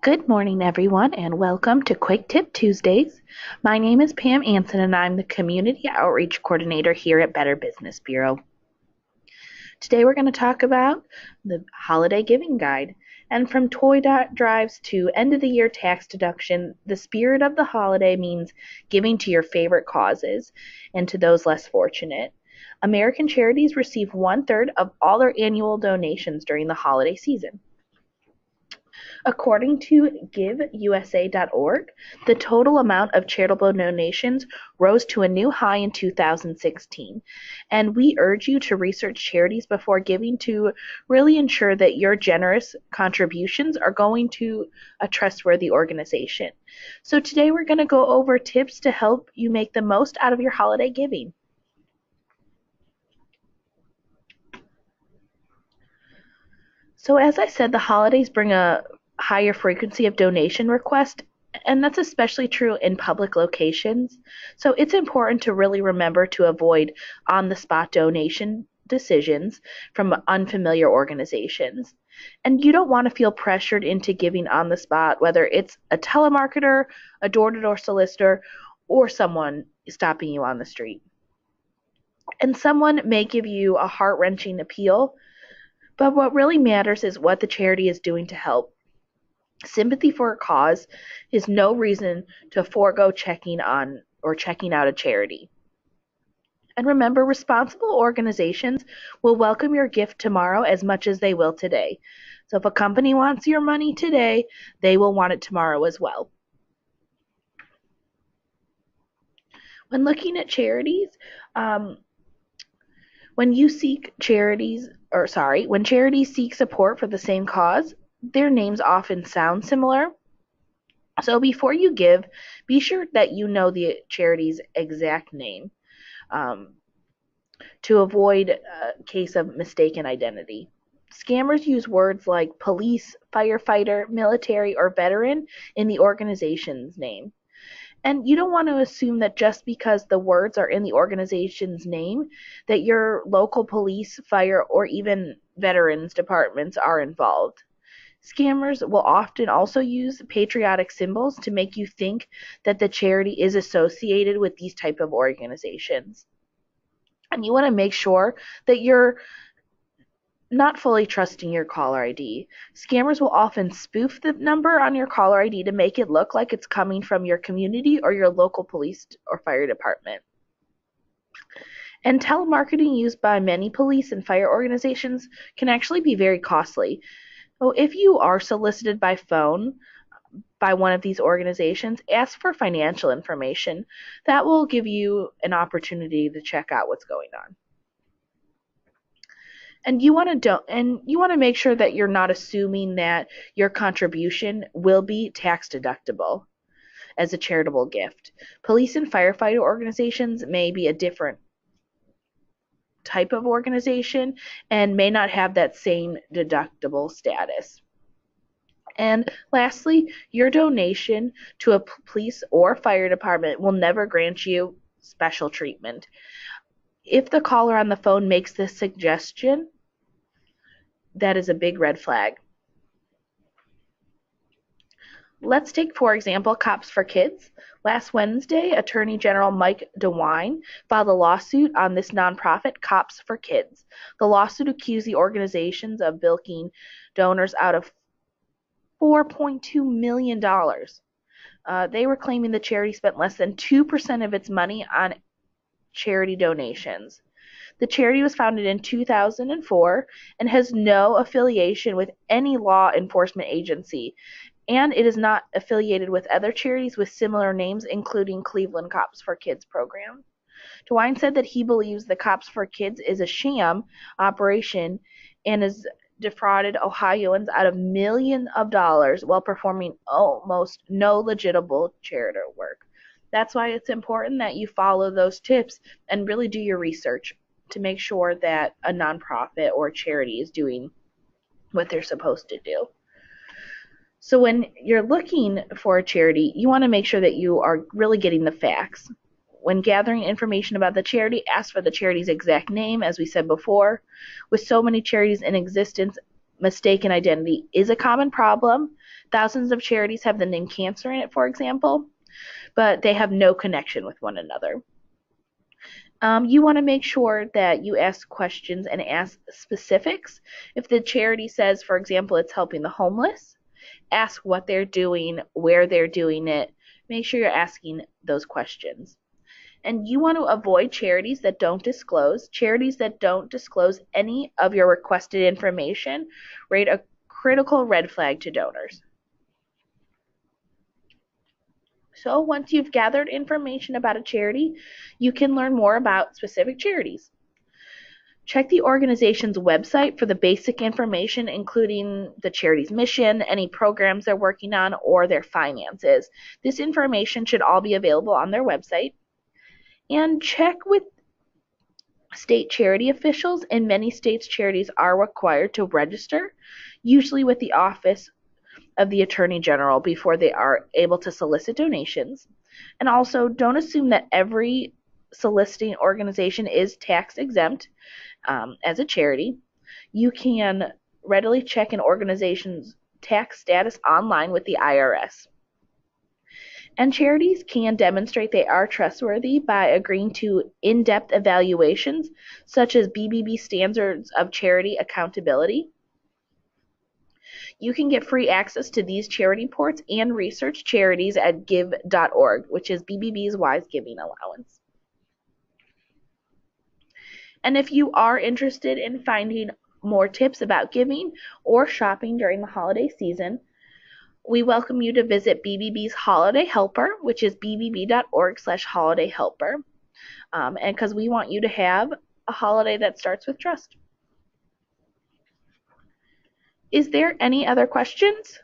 Good morning, everyone, and welcome to Quick Tip Tuesdays. My name is Pam Anson, and I'm the Community Outreach Coordinator here at Better Business Bureau. Today, we're going to talk about the Holiday Giving Guide. And from toy drives to end of the year tax deduction, the spirit of the holiday means giving to your favorite causes and to those less fortunate. American charities receive 1/3 of all their annual donations during the holiday season. According to GiveUSA.org, the total amount of charitable donations rose to a new high in 2016. And we urge you to research charities before giving to really ensure that your generous contributions are going to a trustworthy organization. So today we're going to go over tips to help you make the most out of your holiday giving. So as I said, the holidays bring a higher frequency of donation requests, and that's especially true in public locations. So it's important to really remember to avoid on-the-spot donation decisions from unfamiliar organizations. And you don't want to feel pressured into giving on the spot, whether it's a telemarketer, a door-to-door solicitor, or someone stopping you on the street. And someone may give you a heart-wrenching appeal, but what really matters is what the charity is doing to help. Sympathy for a cause is no reason to forego checking on or checking out a charity. And remember, responsible organizations will welcome your gift tomorrow as much as they will today. So if a company wants your money today, they will want it tomorrow as well. When looking at charities, when charities seek support for the same cause, their names often sound similar. So before you give, be sure that you know the charity's exact name to avoid a case of mistaken identity. Scammers use words like police, firefighter, military, or veteran in the organization's name. And you don't want to assume that just because the words are in the organization's name, that your local police, fire, or even veterans departments are involved. Scammers will often also use patriotic symbols to make you think that the charity is associated with these type of organizations. And you want to make sure that you're not fully trusting your caller ID. Scammers will often spoof the number on your caller ID to make it look like it's coming from your community or your local police or fire department. And telemarketing used by many police and fire organizations can actually be very costly. So if you are solicited by phone by one of these organizations, ask for financial information. That will give you an opportunity to check out what's going on. And you want to make sure that you're not assuming that your contribution will be tax deductible as a charitable gift. Police and firefighter organizations may be a different type of organization and may not have that same deductible status. And lastly, your donation to a police or fire department will never grant you special treatment. If the caller on the phone makes this suggestion, that is a big red flag. Let's take, for example, Cops for Kids. Last Wednesday, Attorney General Mike DeWine filed a lawsuit on this nonprofit, Cops for Kids. The lawsuit accused the organizations of bilking donors out of $4.2 million. They were claiming the charity spent less than 2% of its money on charity donations. The charity was founded in 2004 and has no affiliation with any law enforcement agency, and it is not affiliated with other charities with similar names, including Cleveland Cops for Kids program. DeWine said that he believes the Cops for Kids is a sham operation and has defrauded Ohioans out of millions of dollars while performing almost no legitimate charitable work. That's why it's important that you follow those tips and really do your research to make sure that a nonprofit or charity is doing what they're supposed to do. So when you're looking for a charity, you want to make sure that you are really getting the facts. When gathering information about the charity, ask for the charity's exact name, as we said before. With so many charities in existence, mistaken identity is a common problem. Thousands of charities have the name cancer in it, for example, but they have no connection with one another. You want to make sure that you ask questions and ask specifics. If the charity says, for example, it's helping the homeless, ask what they're doing, where they're doing it. Make sure you're asking those questions. And you want to avoid charities that don't disclose. Charities that don't disclose any of your requested information rate a critical red flag to donors. So once you've gathered information about a charity, you can learn more about specific charities. Check the organization's website for the basic information, including the charity's mission, any programs they're working on, or their finances. This information should all be available on their website. And check with state charity officials. In many states, charities are required to register, usually with the Office of the Attorney General, before they are able to solicit donations. And also, don't assume that every soliciting organization is tax exempt as a charity. You can readily check an organization's tax status online with the IRS. And charities can demonstrate they are trustworthy by agreeing to in-depth evaluations, such as BBB Standards of Charity Accountability. You can get free access to these charity reports and research charities at give.org, which is BBB's Wise Giving Allowance. And if you are interested in finding more tips about giving or shopping during the holiday season, we welcome you to visit BBB's Holiday Helper, which is bbb.org/holidayhelper, and because we want you to have a holiday that starts with trust. Is there any other questions?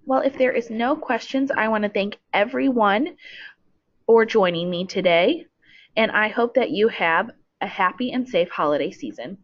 Well, if there is no questions, I want to thank everyone for joining me today, and I hope that you have a happy and safe holiday season.